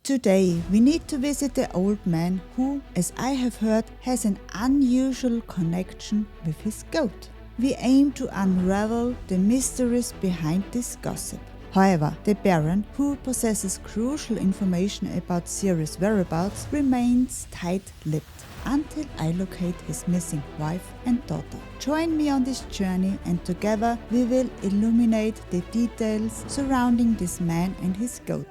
Today we need to visit the old man who, as I have heard, has an unusual connection with his goat. We aim to unravel the mysteries behind this gossip. However, the Baron, who possesses crucial information about Ciri's whereabouts, remains tight-lipped until I locate his missing wife and daughter. Join me on this journey and together we will illuminate the details surrounding this man and his goat.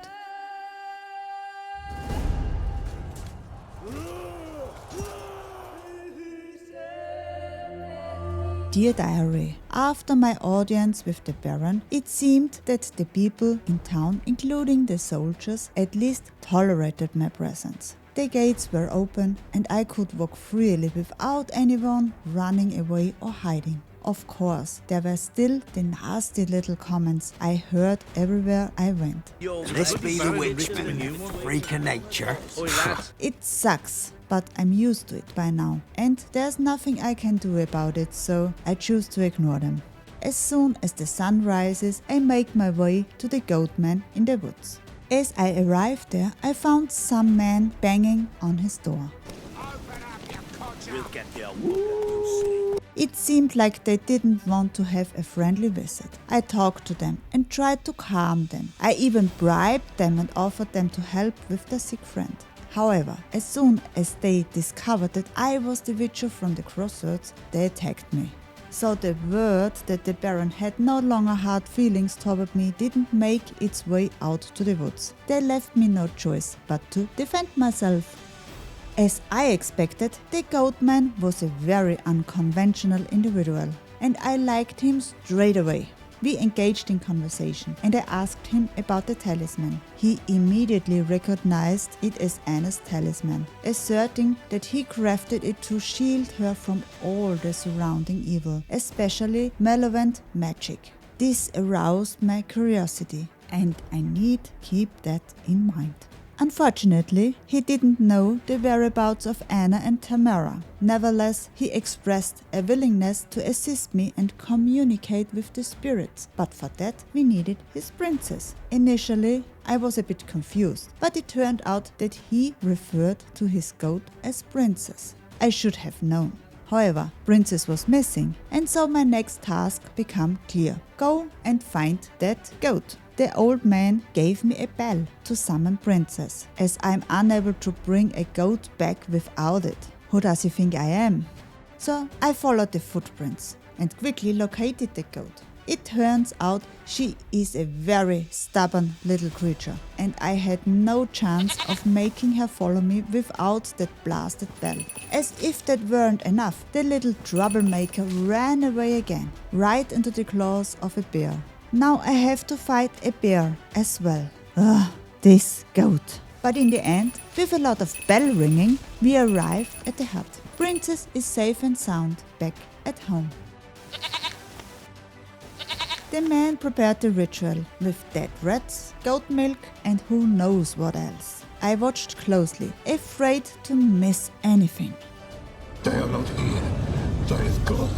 Dear Diary, after my audience with the Baron, it seemed that the people in town, including the soldiers, at least tolerated my presence. The gates were open and I could walk freely without anyone running away or hiding. Of course, there were still the nasty little comments I heard everywhere I went. This be the Witchman, freak of nature. It sucks, but I'm used to it by now, and there's nothing I can do about it, so I choose to ignore them. As soon as the sun rises, I make my way to the goatman in the woods. As I arrived there, I found some man banging on his door. We'll get there. It seemed like they didn't want to have a friendly visit. I talked to them and tried to calm them. I even bribed them and offered them to help with their sick friend. However, as soon as they discovered that I was the Witcher from the crossroads, they attacked me. So the word that the Baron had no longer hard feelings toward me didn't make its way out to the woods. They left me no choice but to defend myself. As I expected, the goatman was a very unconventional individual, and I liked him straight away. We engaged in conversation and I asked him about the talisman. He immediately recognized it as Anna's talisman, asserting that he crafted it to shield her from all the surrounding evil, especially malevolent magic. This aroused my curiosity and I need keep that in mind. Unfortunately, he didn't know the whereabouts of Anna and Tamara. Nevertheless, he expressed a willingness to assist me and communicate with the spirits, but for that we needed his princess. Initially, I was a bit confused, but it turned out that he referred to his goat as Princess. I should have known. However, Princess was missing, and so my next task became clear. Go and find that goat. The old man gave me a bell to summon Princess, as I'm unable to bring a goat back without it. Who does he think I am? So I followed the footprints and quickly located the goat. It turns out she is a very stubborn little creature, and I had no chance of making her follow me without that blasted bell. As if that weren't enough, the little troublemaker ran away again, right into the claws of a bear. Now I have to fight a bear as well. Ugh, this goat. But in the end, with a lot of bell ringing, we arrive at the hut. Princess is safe and sound, back at home. The man prepared the ritual with dead rats, goat milk, and who knows what else. I watched closely, afraid to miss anything. They are not here. There is blood.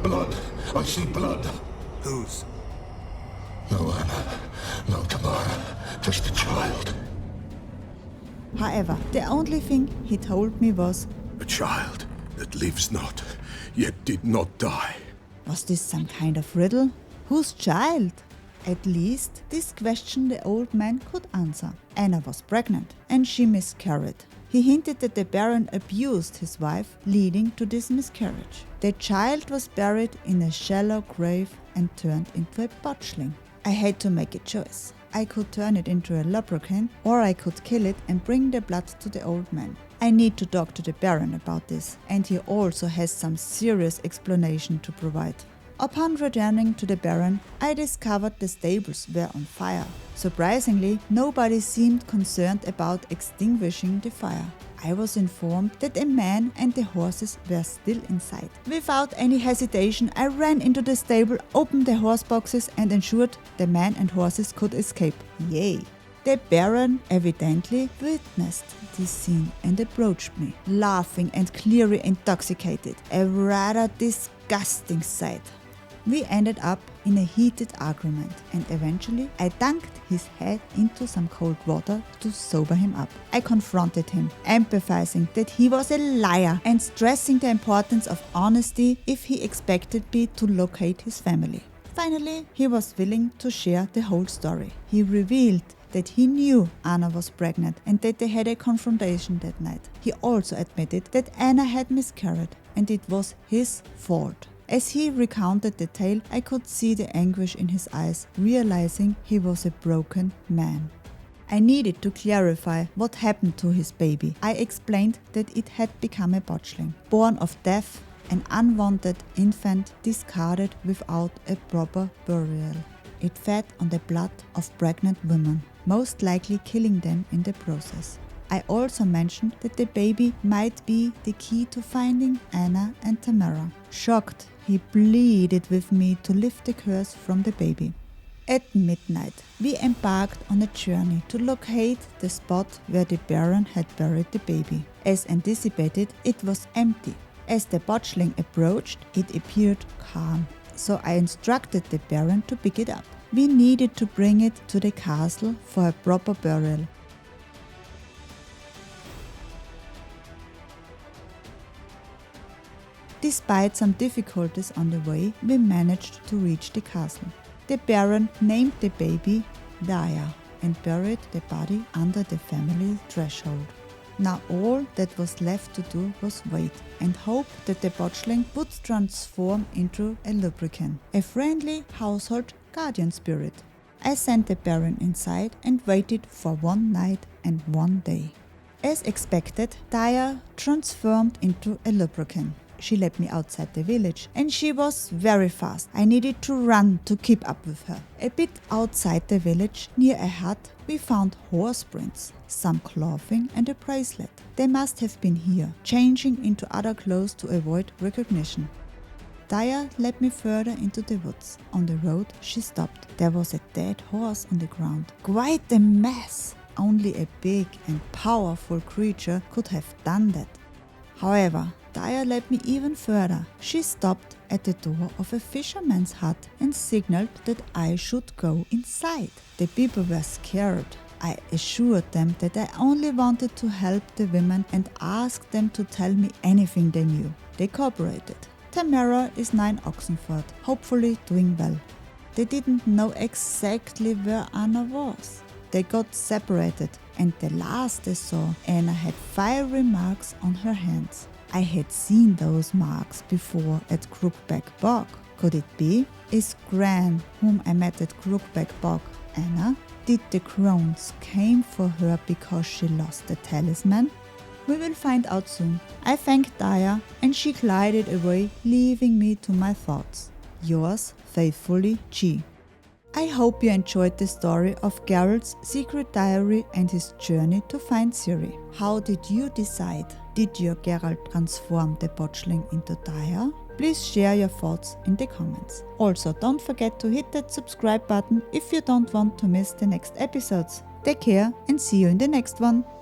Blood. I see blood. Whose? No Anna, no Tamara, just a child. However, the only thing he told me was, A child that lives not, yet did not die. was this some kind of riddle? Whose child? At least this question the old man could answer. Anna was pregnant and she miscarried. He hinted that the Baron abused his wife, leading to this miscarriage. The child was buried in a shallow grave and turned into a botchling. I had to make a choice. I could turn it into a leprechaun, or I could kill it and bring the blood to the old man. I need to talk to the Baron about this, and he also has some serious explanation to provide. Upon returning to the Baron, I discovered the stables were on fire. Surprisingly, nobody seemed concerned about extinguishing the fire. I was informed that a man and the horses were still inside. Without any hesitation, I ran into the stable, opened the horse boxes and ensured the man and horses could escape. Yay! The Baron evidently witnessed this scene and approached me, laughing and clearly intoxicated. A rather disgusting sight. We ended up in a heated argument and eventually I dunked his head into some cold water to sober him up. I confronted him, empathizing that he was a liar and stressing the importance of honesty if he expected me to locate his family. Finally, he was willing to share the whole story. He revealed that he knew Anna was pregnant and that they had a confrontation that night. He also admitted that Anna had miscarried and it was his fault. As he recounted the tale, I could see the anguish in his eyes, realizing he was a broken man. I needed to clarify what happened to his baby. I explained that it had become a botchling, born of death, an unwanted infant discarded without a proper burial. It fed on the blood of pregnant women, most likely killing them in the process. I also mentioned that the baby might be the key to finding Anna and Tamara. Shocked, he pleaded with me to lift the curse from the baby. At midnight, we embarked on a journey to locate the spot where the Baron had buried the baby. As anticipated, it was empty. As the botchling approached, it appeared calm, so I instructed the Baron to pick it up. We needed to bring it to the castle for a proper burial. Despite some difficulties on the way, we managed to reach the castle. The Baron named the baby Daya and buried the body under the family threshold. Now all that was left to do was wait and hope that the botchling would transform into a lubricant, a friendly household guardian spirit. I sent the Baron inside and waited for 1 night and 1 day. As expected, Daya transformed into a lubricant. She led me outside the village and she was very fast. I needed to run to keep up with her. A bit outside the village, near a hut, we found horse prints, some clothing and a bracelet. They must have been here, changing into other clothes to avoid recognition. Daya led me further into the woods. On the road, she stopped. There was a dead horse on the ground. Quite a mess. Only a big and powerful creature could have done that. However, Daya led me even further. She stopped at the door of a fisherman's hut and signaled that I should go inside. The people were scared. I assured them that I only wanted to help the women and asked them to tell me anything they knew. They cooperated. Tamara is now in Oxenford, hopefully doing well. They didn't know exactly where Anna was. They got separated and the last they saw, Anna had fiery marks on her hands. I had seen those marks before at Crookback Bog. Could it be? Is Gran, whom I met at Crookback Bog, Anna? Did the crones came for her because she lost the talisman? We will find out soon. I thanked Daya and she glided away, leaving me to my thoughts. Yours faithfully, G. I hope you enjoyed the story of Geralt's secret diary and his journey to find Ciri. How did you decide? Did your Geralt transform the botchling into Daya? Please share your thoughts in the comments. Also, don't forget to hit that subscribe button if you don't want to miss the next episodes. Take care and see you in the next one.